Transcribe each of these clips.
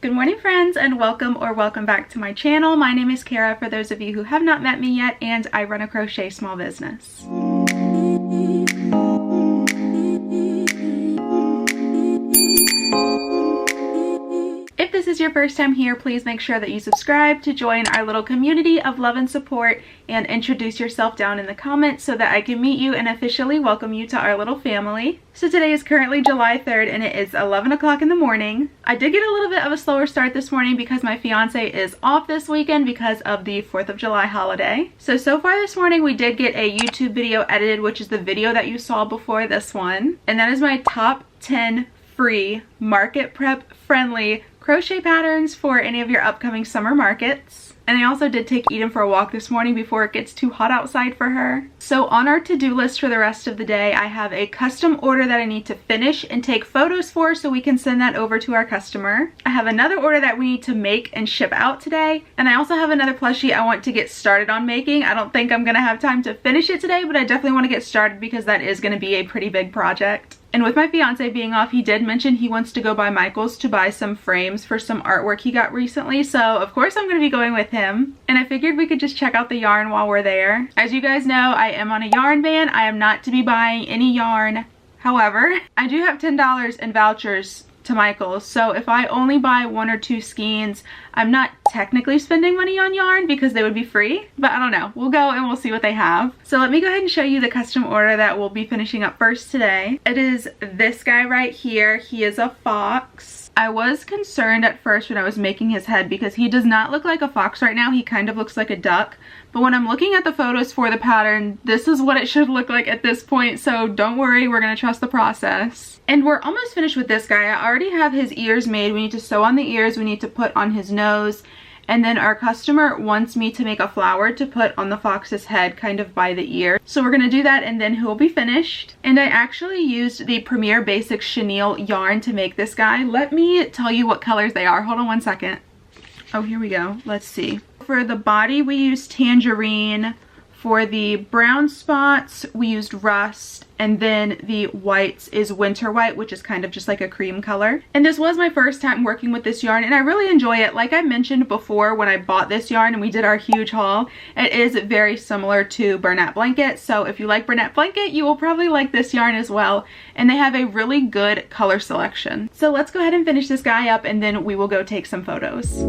Good morning friends, and welcome back to my channel. My name is Kara for those of you who have not met me yet, and I run a crochet small business. If this is your first time here, please make sure that you subscribe to join our little community of love and support, and introduce yourself down in the comments so that I can meet you and officially welcome you to our little family. So today is currently July 3rd and it is 11 o'clock in the morning. I did get a little bit of a slower start this morning because my fiance is off this weekend because of the 4th of July holiday. So far this morning we did get a YouTube video edited, which is the video that you saw before this one. And that is my top 10 free market prep friendly crochet patterns for any of your upcoming summer markets. And I also did take Eden for a walk this morning before it gets too hot outside for her. So on our to-do list for the rest of the day, I have a custom order that I need to finish and take photos for so we can send that over to our customer. I have another order that we need to make and ship out today. And I also have another plushie I want to get started on making. I don't think I'm gonna have time to finish it today, but I definitely want to get started because that is gonna be a pretty big project. And with my fiance being off, he did mention he wants to go by Michael's to buy some frames for some artwork he got recently. So of course I'm going to be going with him. And I figured we could just check out the yarn while we're there. As you guys know, I am on a yarn ban. I am not to be buying any yarn. However, I do have $10 in vouchers to Michael's, so if I only buy 1 or 2 skeins, I'm not technically spending money on yarn because they would be free, but I don't know. We'll go and we'll see what they have. So let me go ahead and show you the custom order that we'll be finishing up first today. It is this guy right here. He is a fox. I was concerned at first when I was making his head because he does not look like a fox right now. He kind of looks like a duck. But when I'm looking at the photos for the pattern, this is what it should look like at this point. So don't worry, we're going to trust the process. And we're almost finished with this guy. I already have his ears made. We need to sew on the ears. We need to put on his nose. And then our customer wants me to make a flower to put on the fox's head kind of by the ear. So we're going to do that and then he'll be finished. And I actually used the Premier Basics chenille yarn to make this guy. Let me tell you what colors they are. Hold on one second. Oh, here we go. Let's see. For the body, we used tangerine. For the brown spots, we used rust. And then the whites is winter white, which is kind of just like a cream color. And this was my first time working with this yarn and I really enjoy it. Like I mentioned before when I bought this yarn and we did our huge haul, it is very similar to Bernat Blanket. So if you like Bernat Blanket, you will probably like this yarn as well. And they have a really good color selection. So let's go ahead and finish this guy up and then we will go take some photos.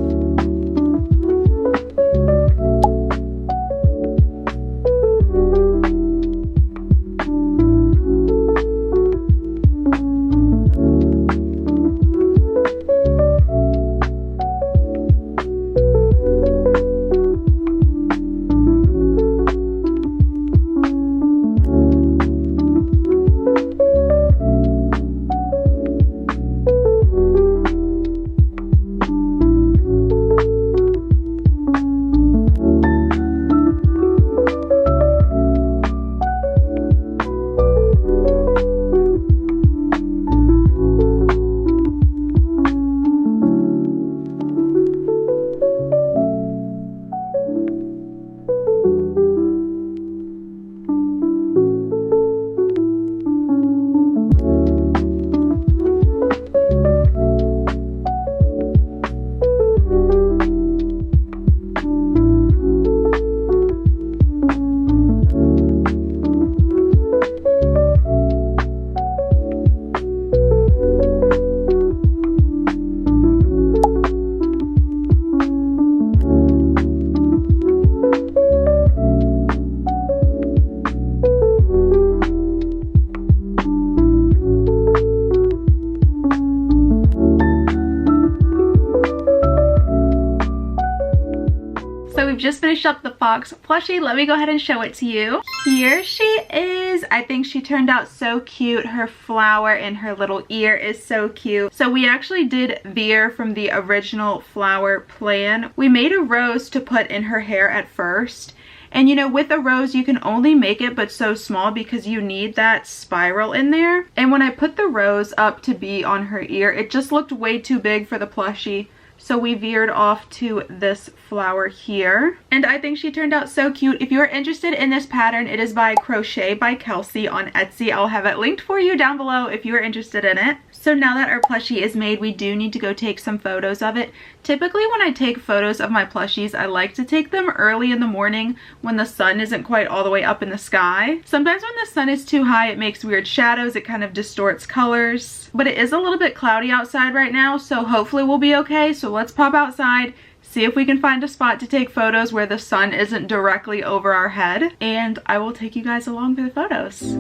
Just finished up the fox plushie. Let me go ahead and show it to you. Here she is. I think she turned out so cute. Her flower and her little ear is so cute. So we actually did veer from the original flower plan. We made a rose to put in her hair at first. And you know, with a rose you can only make it but so small because you need that spiral in there. And when I put the rose up to be on her ear, it just looked way too big for the plushie. So we veered off to this flower here. And I think she turned out so cute. If you're interested in this pattern, it is by Crochet by Kelsey on Etsy. I'll have it linked for you down below if you're interested in it. So now that our plushie is made, we do need to go take some photos of it. Typically when I take photos of my plushies, I like to take them early in the morning when the sun isn't quite all the way up in the sky. Sometimes when the sun is too high, it makes weird shadows. It kind of distorts colors. But it is a little bit cloudy outside right now, so hopefully we'll be okay. So let's pop outside, see if we can find a spot to take photos where the sun isn't directly over our head, and I will take you guys along for the photos.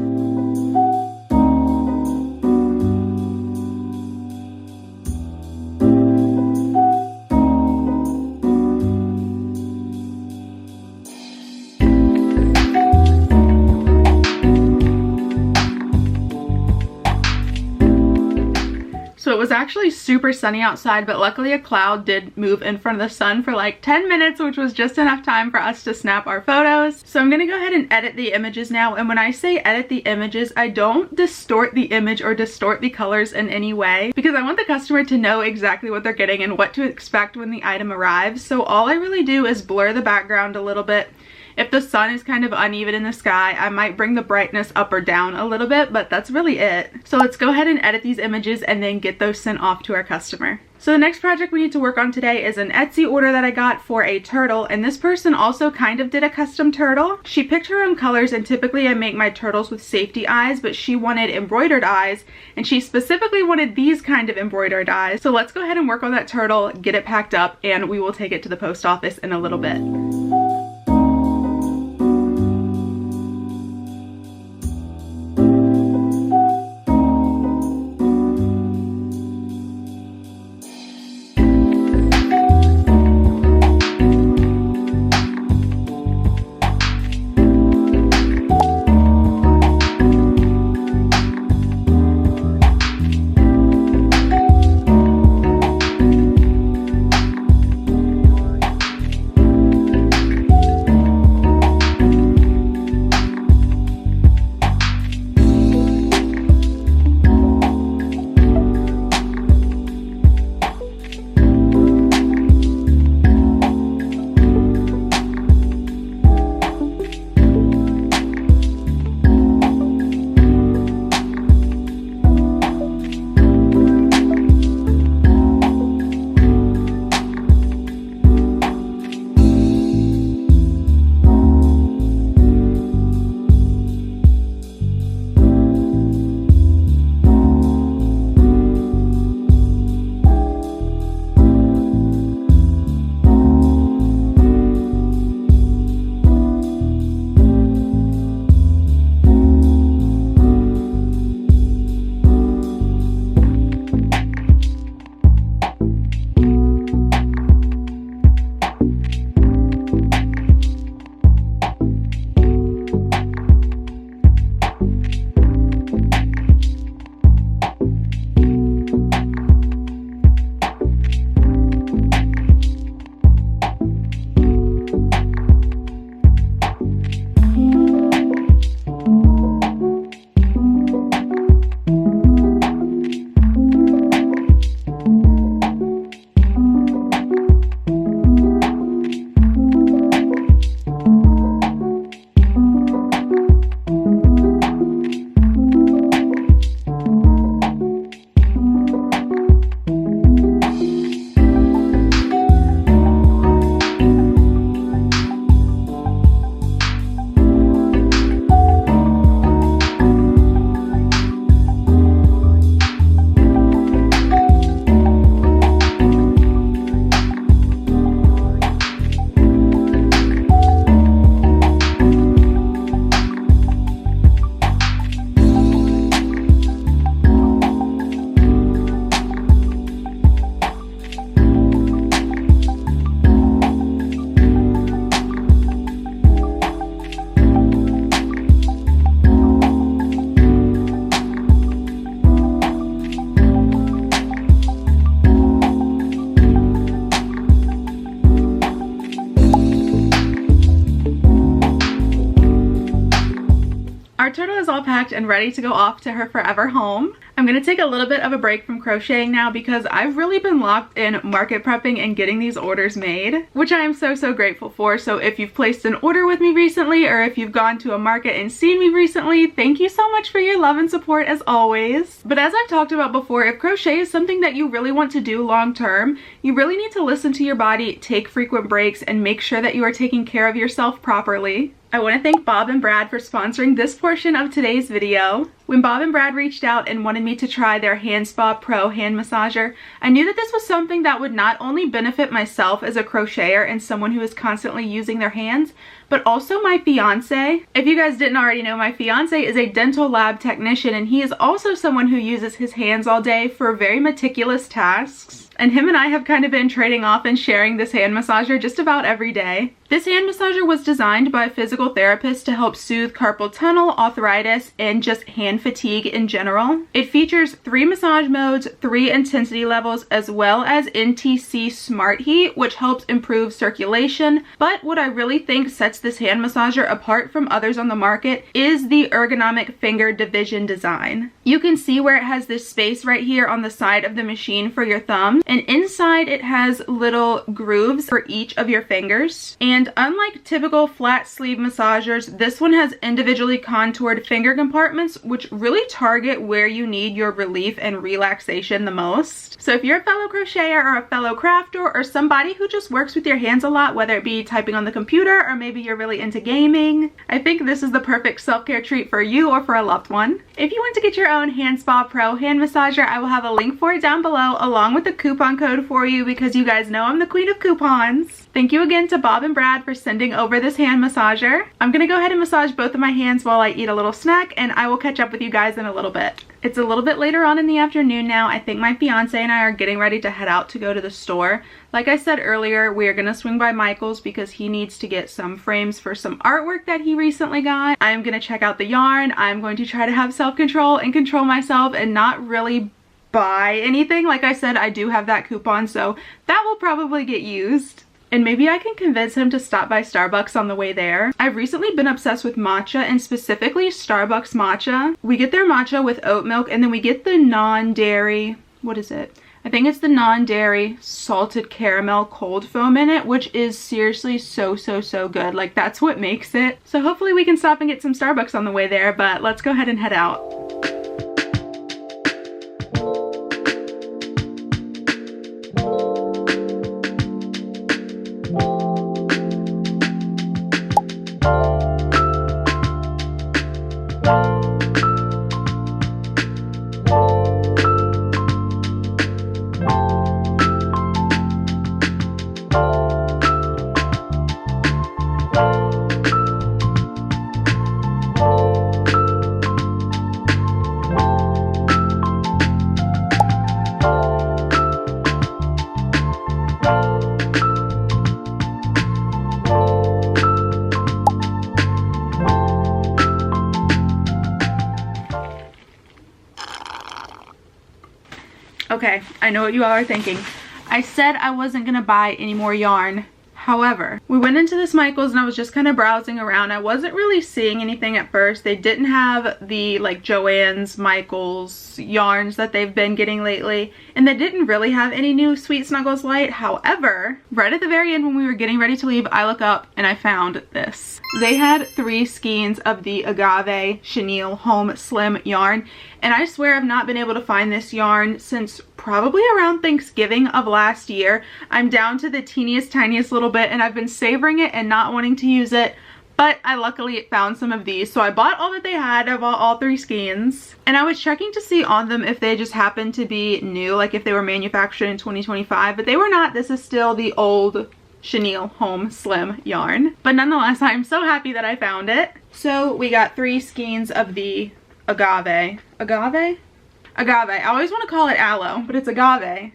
So it was actually super sunny outside, but luckily a cloud did move in front of the sun for like 10 minutes, which was just enough time for us to snap our photos. So I'm gonna go ahead and edit the images now. And when I say edit the images, I don't distort the image or distort the colors in any way, because I want the customer to know exactly what they're getting and what to expect when the item arrives. So all I really do is blur the background a little bit. If the sun is kind of uneven in the sky, I might bring the brightness up or down a little bit, but that's really it. So let's go ahead and edit these images and then get those sent off to our customer. So the next project we need to work on today is an Etsy order that I got for a turtle, and this person also kind of did a custom turtle. She picked her own colors, and typically I make my turtles with safety eyes, but she wanted embroidered eyes, and she specifically wanted these kind of embroidered eyes. So let's go ahead and work on that turtle, get it packed up, and we will take it to the post office in a little bit. is all packed and ready to go off to her forever home. I'm going to take a little bit of a break from crocheting now because I've really been locked in market prepping and getting these orders made, which I am so grateful for. So if you've placed an order with me recently, or if you've gone to a market and seen me recently, thank you so much for your love and support as always. But as I've talked about before, if crochet is something that you really want to do long term, you really need to listen to your body, take frequent breaks, and make sure that you are taking care of yourself properly. I want to thank Bob and Brad for sponsoring this portion of today's video. When Bob and Brad reached out and wanted me to try their HandSpa Pro hand massager, I knew that this was something that would not only benefit myself as a crocheter and someone who is constantly using their hands, but also my fiance. If you guys didn't already know, my fiance is a dental lab technician, and he is also someone who uses his hands all day for very meticulous tasks. And him and I have kind of been trading off and sharing this hand massager just about every day. This hand massager was designed by a physical therapist to help soothe carpal tunnel, arthritis, and just hand fatigue in general. It features 3 massage modes, 3 intensity levels, as well as NTC Smart Heat, which helps improve circulation. But what I really think sets this hand massager apart from others on the market is the ergonomic finger division design. You can see where it has this space right here on the side of the machine for your thumb, and inside it has little grooves for each of your fingers. And unlike typical flat sleeve massagers, this one has individually contoured finger compartments, which really target where you need your relief and relaxation the most. So if you're a fellow crocheter or a fellow crafter or somebody who just works with your hands a lot, whether it be typing on the computer or maybe you're really into gaming, I think this is the perfect self-care treat for you or for a loved one. If you want to get your own HandSpa Pro hand massager, I will have a link for it down below along with the coupon code for you, because you guys know I'm the queen of coupons. Thank you again to Bob and Brad for sending over this hand massager. I'm gonna go ahead and massage both of my hands while I eat a little snack, and I will catch up with you guys in a little bit. It's a little bit later on in the afternoon now. I think my fiance and I are getting ready to head out to go to the store. Like I said earlier, we are gonna swing by Michael's because he needs to get some frames for some artwork that he recently got. I'm gonna check out the yarn. I'm going to try to have self-control and control myself and not really buy anything. Like I said, I do have that coupon, so that will probably get used. And maybe I can convince him to stop by Starbucks on the way there. I've recently been obsessed with matcha, and specifically Starbucks matcha. We get their matcha with oat milk, and then we get the non-dairy, what is it? I think it's the non-dairy salted caramel cold foam in it, which is seriously so good. Like, that's what makes it. So hopefully we can stop and get some Starbucks on the way there, but let's go ahead and head out. Okay, I know what you all are thinking. I said I wasn't gonna buy any more yarn. However, we went into this Michael's and I was just kind of browsing around. I wasn't really seeing anything at first. They didn't have the like Joann's, Michael's yarns that they've been getting lately. And they didn't really have any new Sweet Snuggles Light. However, right at the very end when we were getting ready to leave, I look up and I found this. They had 3 skeins of the Agave Chenille Home Slim yarn. And I swear I've not been able to find this yarn since probably around Thanksgiving of last year. I'm down to the tiniest little bit, and I've been savoring it and not wanting to use it, but I luckily found some of these. So I bought all that they had. I bought all 3 skeins, and I was checking to see on them if they just happened to be new, like if they were manufactured in 2025, but they were not. This is still the old Chenille Home Slim yarn. But nonetheless, I'm so happy that I found it. So we got 3 skeins of the Agave. Agave? Agave. I always want to call it aloe, but it's agave.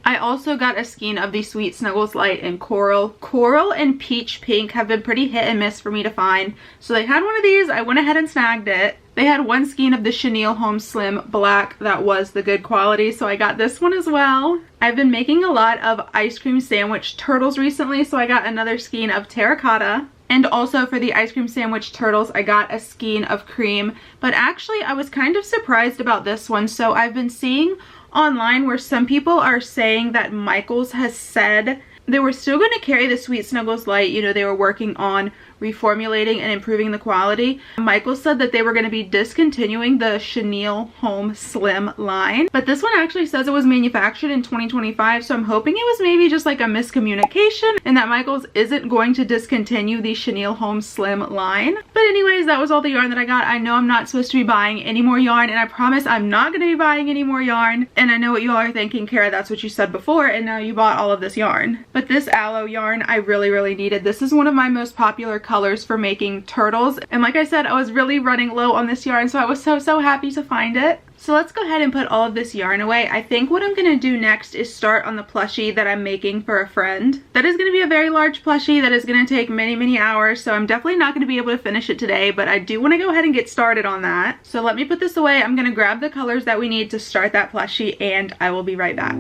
I also got a skein of the Sweet Snuggles Light in Coral. Coral and Peach Pink have been pretty hit and miss for me to find. So they had one of these. I went ahead and snagged it. They had 1 skein of the Chenille Home Slim Black that was the good quality, so I got this one as well. I've been making a lot of ice cream sandwich turtles recently, so I got another skein of terracotta. And also for the ice cream sandwich turtles, I got a skein of cream. But actually, I was kind of surprised about this one. So I've been seeing online where some people are saying that Michaels has said they were still going to carry the Sweet Snuggles Light. You know, they were working on reformulating and improving the quality. Michaels said that they were going to be discontinuing the Chenille Home Slim line, but this one actually says it was manufactured in 2025, so I'm hoping it was maybe just like a miscommunication and that Michaels isn't going to discontinue the Chenille Home Slim line. But anyways, that was all the yarn that I got. I know I'm not supposed to be buying any more yarn, and I promise I'm not going to be buying any more yarn. And I know what you all are thinking, Kara, that's what you said before, and now you bought all of this yarn. But this aloe yarn I really needed. This is one of my most popular colors for making turtles, and like I said, I was really running low on this yarn, so I was so happy to find it. So let's go ahead and put all of this yarn away. I think what I'm going to do next is start on the plushie that I'm making for a friend. That is going to be a very large plushie that is going to take many hours, so I'm definitely not going to be able to finish it today, but I do want to go ahead and get started on that. So let me put this away. I'm going to grab the colors that we need to start that plushie, and I will be right back.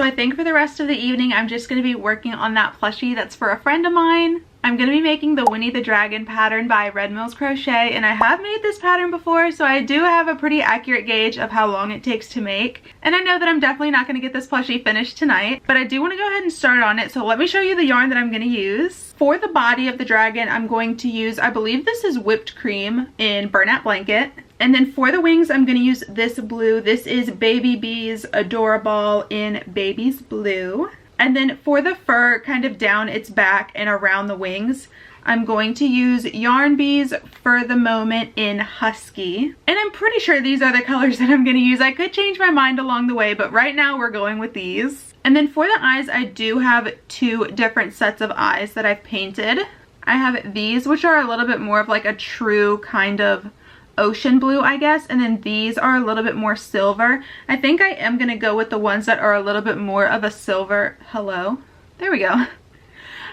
I think for the rest of the evening, I'm just going to be working on that plushie that's for a friend of mine. I'm going to be making the Winnie the Dragon pattern by Red Mills Crochet, and I have made this pattern before, so I do have a pretty accurate gauge of how long it takes to make. And I know that I'm definitely not going to get this plushie finished tonight, but I do want to go ahead and start on it. So let me show you the yarn that I'm going to use. For the body of the dragon, I'm going to use, I believe this is whipped cream in Burlap Blanket. And then for the wings, I'm going to use this blue. This is Baby Bees Adorable in Baby's Blue. And then for the fur, kind of down its back and around the wings, I'm going to use Yarn Bees for the Moment in Husky. And I'm pretty sure these are the colors that I'm going to use. I could change my mind along the way, but right now we're going with these. And then for the eyes, I do have two different sets of eyes that I've painted. I have these, which are a little bit more of like a true kind of ocean blue, I guess, and then these are a little bit more silver. I think I am going to go with the ones that are a little bit more of a silver. Hello? There we go.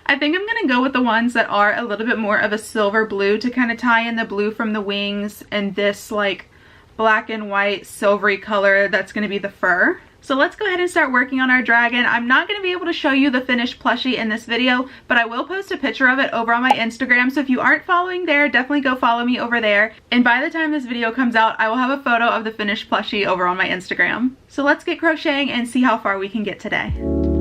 I think I'm going to go with the ones that are a little bit more of a silver blue to kind of tie in the blue from the wings and this like black and white silvery color that's going to be the fur. So let's go ahead and start working on our dragon. I'm not going to be able to show you the finished plushie in this video, but I will post a picture of it over on my Instagram. So if you aren't following there, definitely go follow me over there. And by the time this video comes out, I will have a photo of the finished plushie over on my Instagram. So let's get crocheting and see how far we can get today.